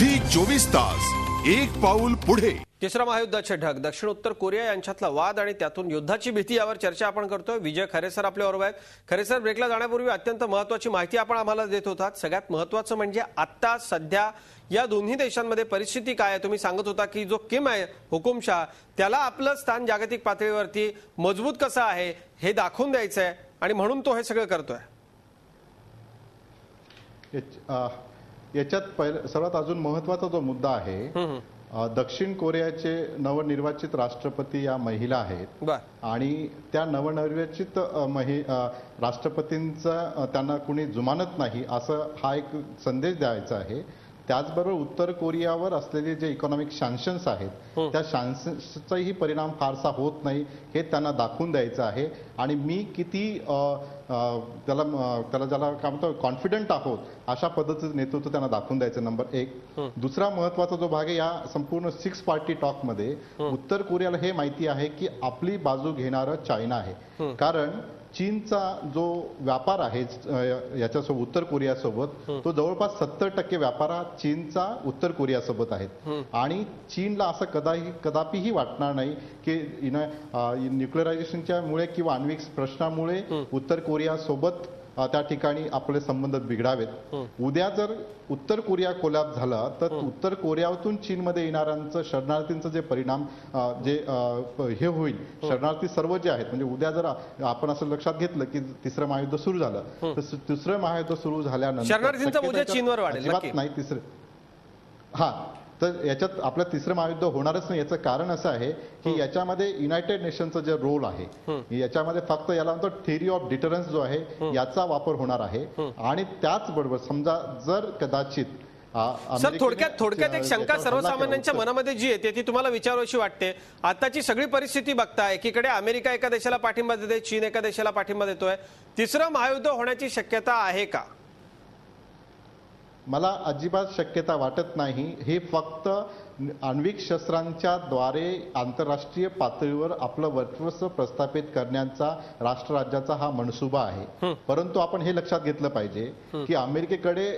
Zee 24 तास एक पाऊल पुढे। तिसरा महायुद्धाचे ढग दक्षिण उत्तर कोरिया यांच्यातला वाद आणि त्यातून युद्धाची भीती यावर चर्चा आपण करतोय। विजय खरे सर आपल्याबरोबर आहेत। खरे सर, ब्रेकला जाण्यापूर्वी अत्यंत महत्त्वाची माहिती आपण आम्हाला देत होतात। सगळ्यात महत्त्वाचं म्हणजे आता सध्या या दोन्ही देशांमध्ये परिस्थिती काय आहे। तुम्ही सांगत होता की जो किम आहे हुकुमशाह, त्याला आपलं स्थान जागतिक पातळीवरती मजबूत कसं आहे हे दाखवून द्यायचं आहे आणि म्हणून तो हे सगळं करतोय। याच्यात सर्वात अजून महत्त्वाचा जो मुद्दा आहे, दक्षिण कोरियाचे नवनिर्वाचित राष्ट्रपती या महिला आहेत आणि त्या नवनिर्वाचित राष्ट्रपतींचा त्यांना कुणी जुमानत नाही असं हा एक संदेश द्यायचा आहे। त्याचबरोबर उत्तर कोरियावर असलेले जे इकॉनॉमिक सँक्शन्स आहेत त्या सँक्शन्सचाही परिणाम फारसा होत नाही हे त्यांना दाखवून द्यायचं आहे। आणि मी किती ज्याला काय म्हणतो कॉन्फिडंट आहोत अशा पद्धतीचं नेतृत्व त्यांना दाखवून द्यायचं, नंबर एक। दुसरा महत्त्वाचा जो भाग आहे या संपूर्ण 6 पार्टी टॉकमध्ये, उत्तर कोरियाला हे माहिती आहे की आपली बाजू घेणारं चायना आहे। कारण चीनचा जो व्यापार आहे याच्यासोबत उत्तर कोरियासोबत, तो जवळपास 70% व्यापार हा चीनचा उत्तर कोरियासोबत आहे। आणि चीनला असं कदापिही वाटणार नाही की न्यूक्लिअरायझेशनच्या मुळे किंवा आण्विक प्रश्नामुळे उत्तर कोरियासोबत त्या ठिकाणी आपले संबंध बिघडावेत। उद्या जर उत्तर कोरिया कोलॅप्स झाला तर उत्तर कोरियातून चीनमध्ये येणाऱ्यांचं शरणार्थींचं जे परिणाम जे हे होईल, शरणार्थी सर्व जे आहेत, म्हणजे उद्या जर आपण असं लक्षात घेतलं की तिसरं महायुद्ध सुरू झालं तर तिसरं महायुद्ध सुरू झाल्यानंतर चीनवर वाढेल नाही तर याच्यात आपलं तिसरं महायुद्ध होणारच नाही। याचं कारण असं आहे की याच्यामध्ये युनायटेड नेशनचं जे रोल आहे, याच्यामध्ये फक्त याला म्हणतो थिअरी ऑफ डिटरन्स जो आहे याचा वापर होणार आहे। आणि त्याचबरोबर समजा जर कदाचित सर थोडक्यात एक शंका सर्वसामान्यांच्या मनामध्ये जी येते ती तुम्हाला विचारावीशी वाटते। आताची सगळी परिस्थिती बघता एकीकडे अमेरिका एका देशाला पाठिंबा देते, चीन एका देशाला पाठिंबा देतोय, तिसरं महायुद्ध होण्याची शक्यता आहे का? मला अजिबात शक्यता वाटत नाही। हे फक्त आण्विक शस्त्रांच्या द्वारे आंतरराष्ट्रीय पातळीवर आपलं वर्चस्व प्रस्थापित करण्याचा राष्ट्रराज्याचा हा मनसुबा आहे। परंतु आपण हे लक्षात घेतलं पाहिजे की अमेरिकेकडे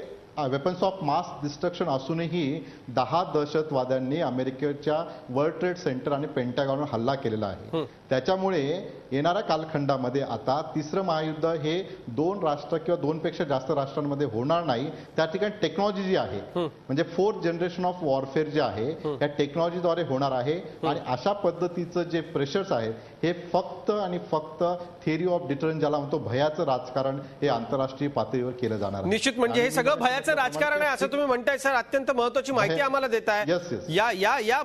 वेपन्स ऑफ मास डिस्ट्रक्शन असूनही 10 दहशतवाद्यांनी अमेरिकेच्या वर्ल्ड ट्रेड सेंटर आणि पेंटागॉनवर हल्ला केलेला आहे। त्याच्यामुळे येणाऱ्या कालखंडामध्ये आता तिसरं महायुद्ध हे 2 राष्ट्र किंवा 2 पेक्षा जास्त राष्ट्रांमध्ये होणार नाही। त्या ठिकाणी टेक्नॉलॉजी जी आहे, म्हणजे 4th जनरेशन ऑफ वॉरफेअर जे आहे या टेक्नॉलॉजीद्वारे होणार आहे। आणि अशा पद्धतीचं जे प्रेशर्स आहेत हे फक्त आणि फक्त थिअरी ऑफ डिटरन्स, ज्याला म्हणतो भयाचं राजकारण, हे आंतरराष्ट्रीय पातळीवर केलं जाणार आहे। निश्चित म्हणजे हे सगळं भयाचं राजकारण आहे असं तुम्ही म्हणताय सर। अत्यंत महत्त्वाची माहिती आम्हाला देताय। या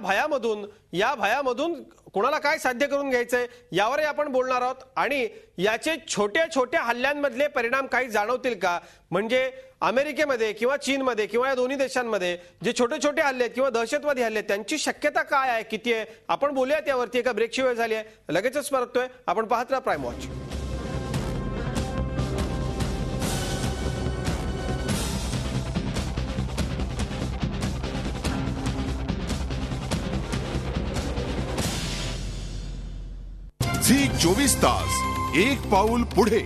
भयामधून कोणाला काय साध्य करून घ्यायचंय यावरही आपण बोलणार आहोत आणि याचे छोट्या छोट्या हल्ल्यांमधले परिणाम काही जाणवतील का? म्हणजे अमेरिकेमध्ये किंवा चीनमध्ये किंवा या दोन्ही देशांमध्ये जे छोटे छोटे हल्ले आहेत किंवा दहशतवादी हल्ले आहेत त्यांची शक्यता काय आहे, किती आहे, आपण बोलूयात यावरती। एका ब्रेकची वेळ झाली आहे, लगेचच परततोय। आपण पाहत राहा प्राईम वॉच। झी 24 तास एक पाऊल पुढे।